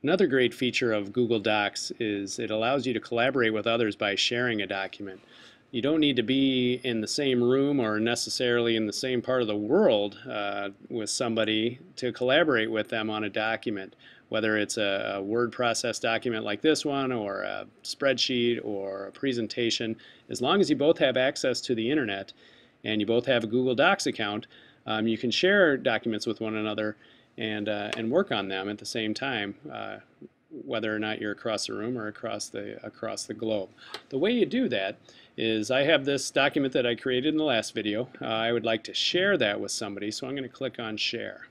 Another great feature of Google Docs is it allows you to collaborate with others by sharing a document. You don't need to be in the same room or necessarily in the same part of the world with somebody to collaborate with them on a document, whether it's a word process document like this one or a spreadsheet or a presentation. As long as you both have access to the internet and you both have a Google Docs account, you can share documents with one another and work on them at the same time, whether or not you're across the room or across the globe. The way you do that is I have this document that I created in the last video. I would like to share that with somebody, so I'm going to click on Share.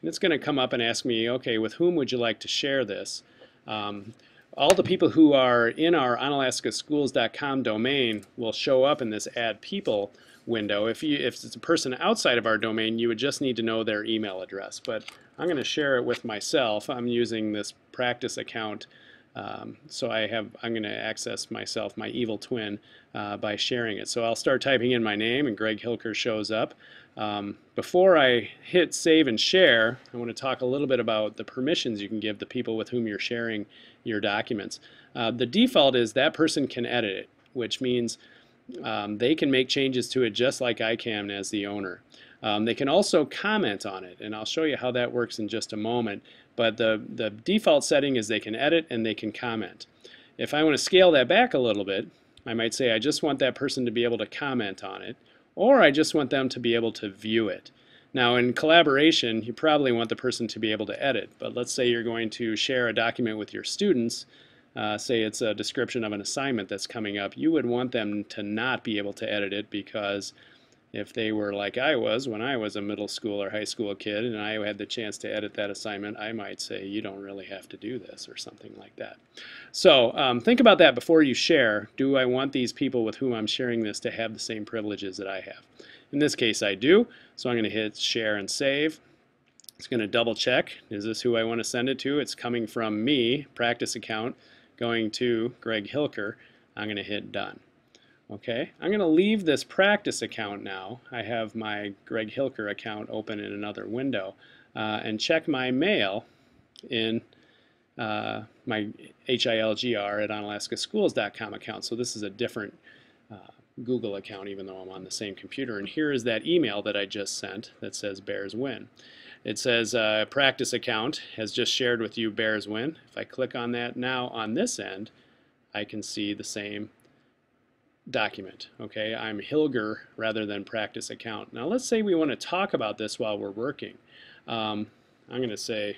And it's going to come up and ask me, okay, with whom would you like to share this? All the people who are in our onalaskaschools.com domain will show up in this Add People window. If it's a person outside of our domain, you would just need to know their email address. But I'm going to share it with myself. I'm using this practice account, so I'm going to access myself, my evil twin, by sharing it. So I'll start typing in my name, and Greg Hilker shows up. Before I hit save and share, I want to talk a little bit about the permissions you can give the people with whom you're sharing your documents. The default is that person can edit it, which means they can make changes to it just like I can as the owner. They can also comment on it, and I'll show you how that works in just a moment. But the default setting is they can edit and they can comment. If I want to scale that back a little bit, I might say I just want that person to be able to comment on it, or I just want them to be able to view it. Now in collaboration, you probably want the person to be able to edit, but let's say you're going to share a document with your students, say it's a description of an assignment that's coming up, you would want them to not be able to edit it, because if they were like I was when I was a middle school or high school kid and I had the chance to edit that assignment, I might say, you don't really have to do this, or something like that. So think about that before you share. Do I want these people with whom I'm sharing this to have the same privileges that I have? In this case I do, so I'm going to hit share and save. It's going to double check, is this who I want to send it to? It's coming from me, practice account, going to Greg Hilker. I'm going to hit done. Okay, I'm going to leave this practice account now. I have my Greg Hilker account open in another window, and check my mail in my HILGR at onalaskaschools.com account. So this is a different Google account, even though I'm on the same computer. And here is that email that I just sent that says Bears win. It says practice account has just shared with you Bears win. If I click on that now on this end, I can see the same document. Okay, I'm Hilger rather than practice account. Now let's say we want to talk about this while we're working. I'm going to say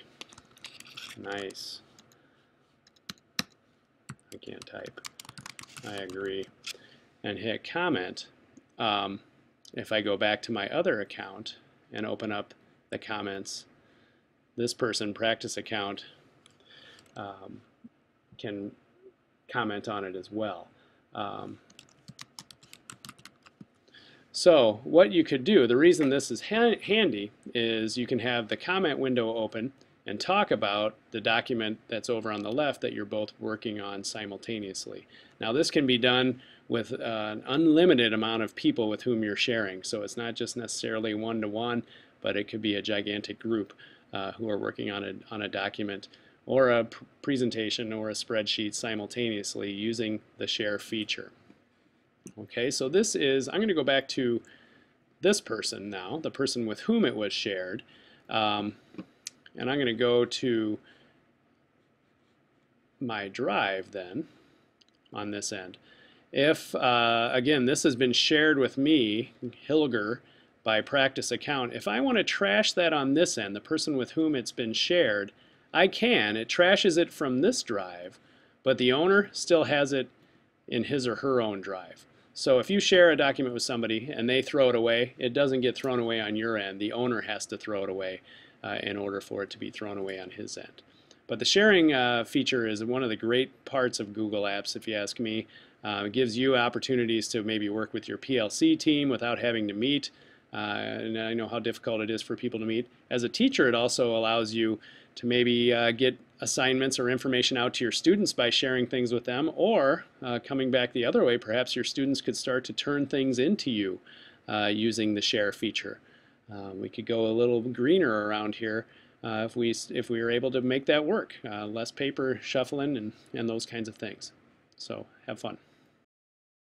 nice. I can't type. I agree. And hit comment. If I go back to my other account and open up the comments, this person, practice account, can comment on it as well. So what you could do, the reason this is handy is you can have the comment window open and talk about the document that's over on the left that you're both working on simultaneously. Now this can be done with an unlimited amount of people with whom you're sharing, so it's not just necessarily one-to-one, but it could be a gigantic group who are working on a document or a presentation or a spreadsheet simultaneously using the share feature. Okay, so this is, I'm going to go back to this person now, the person with whom it was shared, and I'm going to go to my drive then on this end. If, again, this has been shared with me, Hilger, by practice account, if I want to trash that on this end, the person with whom it's been shared, I can. It trashes it from this drive, but the owner still has it in his or her own drive. So if you share a document with somebody and they throw it away, it doesn't get thrown away on your end. The owner has to throw it away in order for it to be thrown away on his end. But the sharing feature is one of the great parts of Google Apps, if you ask me. It gives you opportunities to maybe work with your PLC team without having to meet. And I know how difficult it is for people to meet. As a teacher, it also allows you to maybe get assignments or information out to your students by sharing things with them, or coming back the other way, perhaps your students could start to turn things into you using the share feature. We could go a little greener around here. if we were able to make that work. Less paper shuffling and those kinds of things. So have fun.